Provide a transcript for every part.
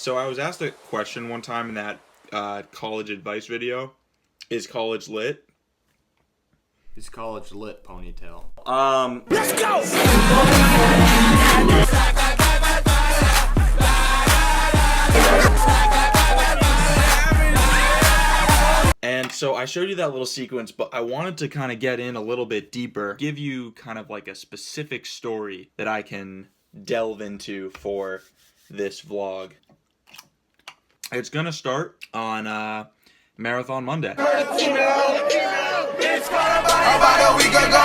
So I was asked a question one time in that college advice video. Is college lit? Is college lit, ponytail? Let's go! And so I showed you that little sequence, but I wanted to kind of get in a little bit deeper, give you kind of like a specific story that I can delve into for this vlog. It's gonna start on Marathon Monday. About a week ago.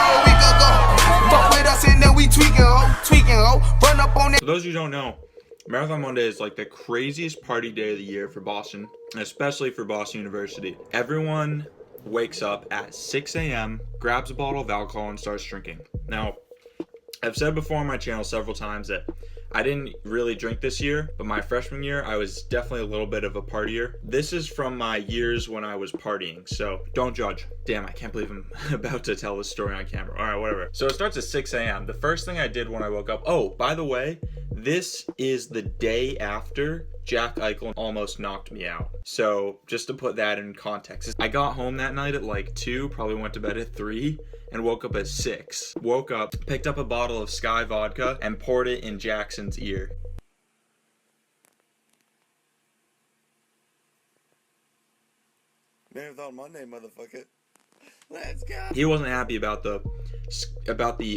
Fuck with us and then we tweaking, run up on it. For those of you who don't know, Marathon Monday is like the craziest party day of the year for Boston, especially for Boston University. Everyone wakes up at 6 a.m., grabs a bottle of alcohol, and starts drinking. Now, I've said before on my channel several times that I didn't really drink this year, but my freshman year, I was definitely a little bit of a partier. This is from my years when I was partying, so don't judge. Damn, I can't believe I'm about to tell this story on camera. All right, whatever. So it starts at 6 a.m. The first thing I did when I woke up, oh, by the way, this is the day after Jack Eichel almost knocked me out. So just to put that in context, I got home that night at like 2, probably went to bed at 3, and woke up at 6. Woke up, picked up a bottle of Sky vodka, and poured it in Jackson's ear. Marathon Monday, motherfucker. Let's go. He wasn't happy about the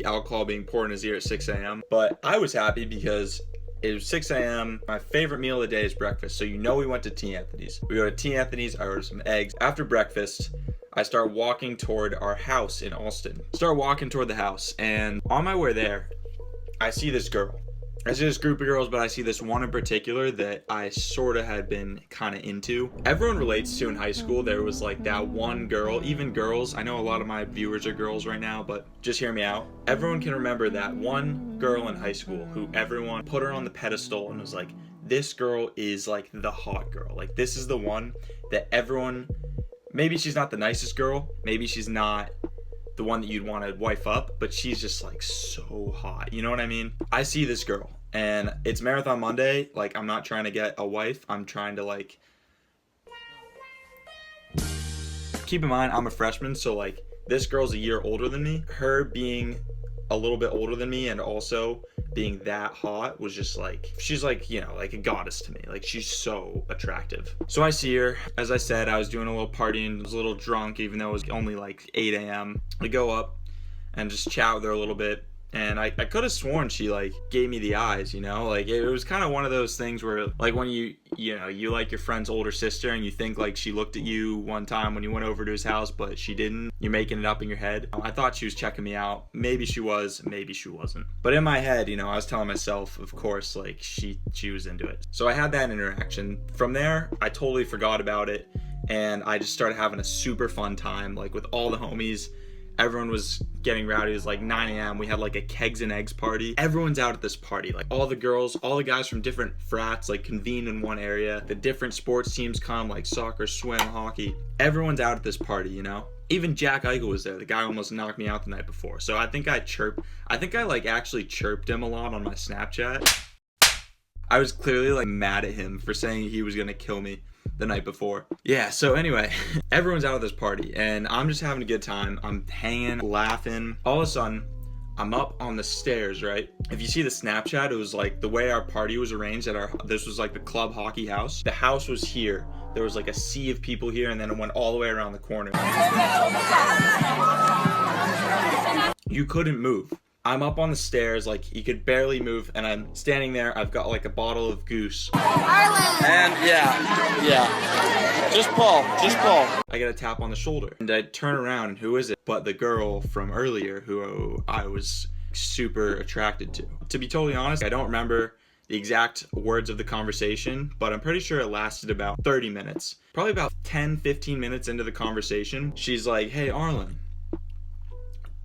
alcohol being poured in his ear at 6 a.m. But I was happy because it was 6 a.m. My favorite meal of the day is breakfast. So you know we went to T. Anthony's. We go to T. Anthony's, I ordered some eggs. After breakfast, I start walking toward our house in Alston. Start walking toward the house, and on my way there, I see this girl. I see this group of girls, but I see this one in particular that I sort of had been kind of into. Everyone relates to in high school. There was like that one girl, even girls. I know a lot of my viewers are girls right now, but just hear me out. Everyone can remember that one girl in high school who everyone put her on the pedestal and was like, this girl is like the hot girl. Like, this is the one that everyone, maybe she's not the nicest girl, maybe she's not the one that you'd want to wife up, but she's just like so hot. You know what I mean? I see this girl, and it's Marathon Monday. Like, I'm not trying to get a wife. I'm trying to like, keep in mind, I'm a freshman, so like this girl's a year older than me. Her being a little bit older than me and also being that hot was just like, she's like, you know, like a goddess to me. Like, she's so attractive. So I see her. As I said, I was doing a little partying, was a little drunk, even though it was only like 8 a.m. I go up and just chat with her a little bit. And I could have sworn she like gave me the eyes, you know, like it was kind of one of those things where like when you like your friend's older sister and you think like she looked at you one time when you went over to his house, but she didn't. You're making it up in your head. I thought she was checking me out. Maybe she was, maybe she wasn't. But in my head, you know, I was telling myself, of course, like she was into it. So I had that interaction. From there, I totally forgot about it. And I just started having a super fun time, like with all the homies. Everyone was getting rowdy. It was like 9 a.m. We had like a kegs and eggs party. Everyone's out at this party. Like all the girls, all the guys from different frats like convene in one area. The different sports teams come, like soccer, swim, hockey. Everyone's out at this party, you know? Even Jack Eichel was there. The guy almost knocked me out the night before. So I think I like actually chirped him a lot on my Snapchat. I was clearly like mad at him for saying he was gonna kill me the night before. Yeah, so anyway, everyone's out of this party and I'm just having a good time. I'm hanging, laughing. All of a sudden, I'm up on the stairs, right? If you see the Snapchat, it was like the way our party was arranged this was like the club hockey house. The house was here. There was like a sea of people here, and then it went all the way around the corner. You couldn't move. I'm up on the stairs, like you could barely move, and I'm standing there. I've got like a bottle of Goose. Arlin! And yeah. Just pull. I get a tap on the shoulder, and I turn around, and who is it? But the girl from earlier who I was super attracted to. To be totally honest, I don't remember the exact words of the conversation, but I'm pretty sure it lasted about 30 minutes. Probably about 10-15 minutes into the conversation, she's like, hey, Arlin,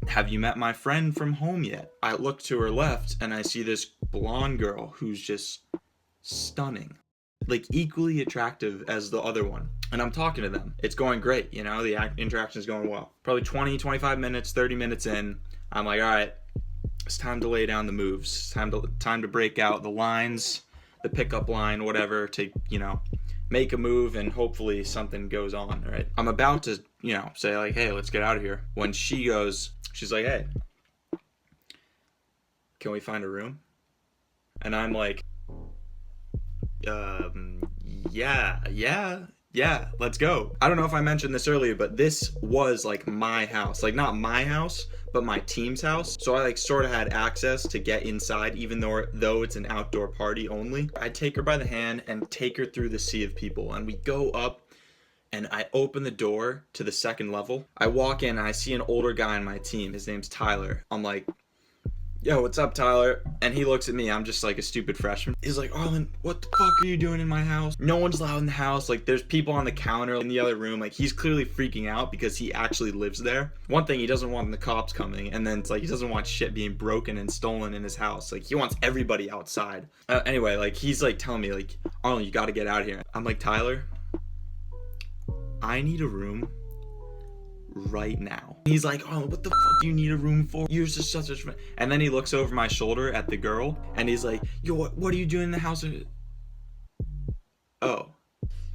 have you met my friend from home yet? I look to her left and I see this blonde girl who's just stunning, like equally attractive as the other one. And I'm talking to them. It's going great, you know, the interaction is going well. Probably 20, 25 minutes, 30 minutes in, I'm like, all right, it's time to lay down the moves. It's time to break out the lines, the pickup line, whatever, to, you know, make a move and hopefully something goes on, right? I'm about to, you know, say like, hey, let's get out of here. When she's like, hey, can we find a room? And I'm like, yeah, let's go. I don't know if I mentioned this earlier, but this was like my house. Like not my house, but my team's house. So I like sort of had access to get inside, even though it's an outdoor party only. I take her by the hand and take her through the sea of people. And we go up and I open the door to the second level. I walk in and I see an older guy on my team. His name's Tyler. I'm like, yo, what's up, Tyler? And he looks at me. I'm just like a stupid freshman. He's like, Arlin, what the fuck are you doing in my house? No one's allowed in the house. Like, there's people on the counter in the other room. Like, he's clearly freaking out because he actually lives there. One thing, he doesn't want the cops coming. And then it's like, he doesn't want shit being broken and stolen in his house. Like, he wants everybody outside. Anyway, like, he's like telling me, like, Arlin, you gotta get out of here. I'm like, Tyler, I need a room right now. He's like, oh, what the fuck do you need a room for? You're just such a friend. And then he looks over my shoulder at the girl and he's like, yo, what are you doing in the house? Oh,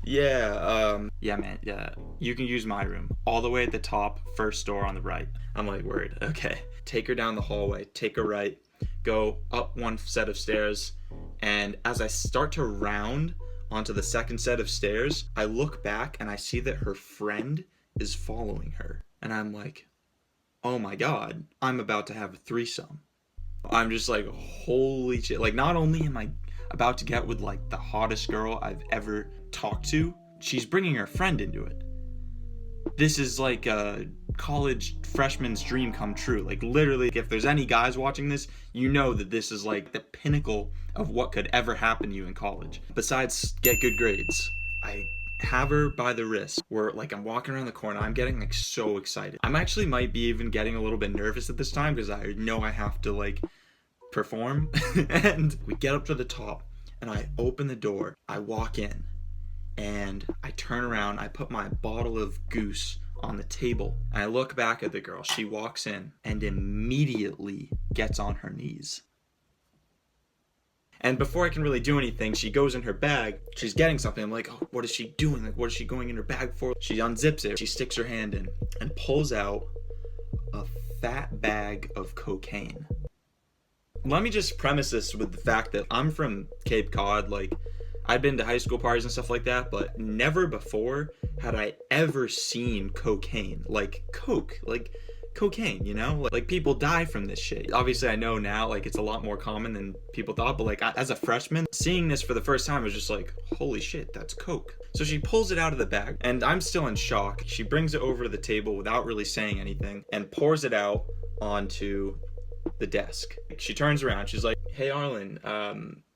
yeah, man, yeah, you can use my room. All the way at the top, first door on the right. I'm like, word, okay. Take her down the hallway, take her right, go up one set of stairs, and as I start to round onto the second set of stairs, I look back and I see that her friend is following her. And I'm like, oh my god, I'm about to have a threesome. I'm just like, holy shit. Like, not only am I about to get with like the hottest girl I've ever talked to, she's bringing her friend into it. This is like a college freshman's dream come true. Like, literally, if there's any guys watching this, you know that this is like the pinnacle of what could ever happen to you in college. Besides get good grades, I have her by the wrist where like I'm walking around the corner. I'm getting like so excited. I'm actually might be even getting a little bit nervous at this time because I know I have to like perform. And we get up to the top and I open the door. I walk in and I turn around. I put my bottle of Goose on the table and I look back at the girl. She walks in and immediately gets on her knees. And before I can really do anything, she goes in her bag. She's getting something. I'm like, oh, what is she doing? Like, what is she going in her bag for? She unzips it. She sticks her hand in and pulls out a fat bag of cocaine. Let me just premise this with the fact that I'm from Cape Cod. Like, I'd been to high school parties and stuff like that, but never before had I ever seen cocaine. Like, coke. Like, cocaine, you know? Like, people die from this shit. Obviously, I know now, like, it's a lot more common than people thought, but, like, as a freshman, seeing this for the first time was just like, holy shit, that's coke. So she pulls it out of the bag, and I'm still in shock. She brings it over to the table without really saying anything, and pours it out onto the desk. She turns around, she's like, hey, Arlin,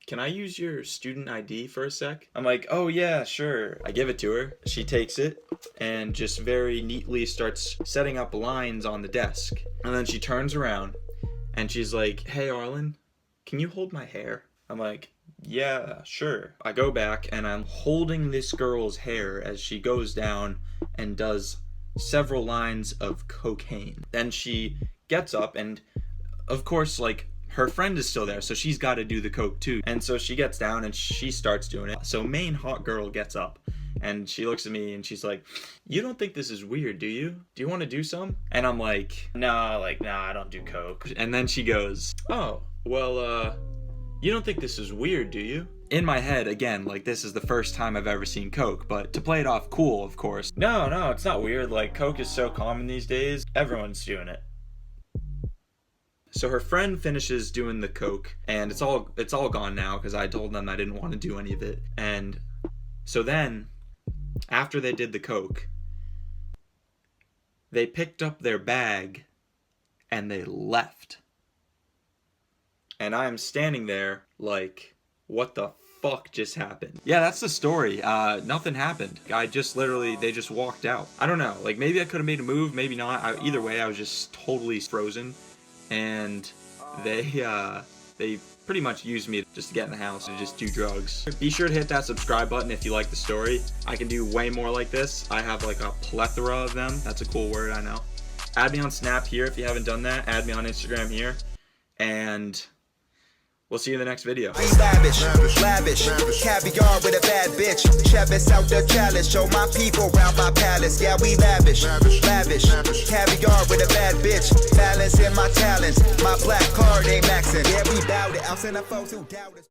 can I use your student ID for a sec? I'm like, oh yeah, sure. I give it to her. She takes it and just very neatly starts setting up lines on the desk. And then she turns around and she's like, hey, Arlin, can you hold my hair? I'm like, yeah, sure. I go back and I'm holding this girl's hair as she goes down and does several lines of cocaine. Then she gets up and, of course, like, her friend is still there, so she's got to do the coke too. And so she gets down and she starts doing it. So main hot girl gets up and she looks at me and she's like, you don't think this is weird, do you? Do you want to do some? And I'm like, nah, I don't do coke. And then she goes, oh, well, you don't think this is weird, do you? In my head, again, like, this is the first time I've ever seen coke, but to play it off cool, of course. No, it's not weird. Like, coke is so common these days. Everyone's doing it. So her friend finishes doing the coke, and it's all gone now because I told them I didn't want to do any of it. And so then, after they did the coke, they picked up their bag and they left. And I'm standing there like, what the fuck just happened? Yeah, that's the story. Nothing happened. They just walked out. I don't know. Like, maybe I could have made a move, maybe not. Either way, I was just totally frozen. And they pretty much used me just to get in the house and just do drugs. Be sure to hit that subscribe button if you like the story. I can do way more like this. I have like a plethora of them. That's a cool word, I know. Add me on Snap here if you haven't done that. Add me on Instagram here. And We'll see you in the next video. We lavish, caviar with a bad bitch. Chevis out the chalice, show my people round my palace. Yeah, we lavish, caviar with a bad bitch. Balance in my talents, my black card ain't maxing. Yeah, we bout it. I'll send the folks who doubt us.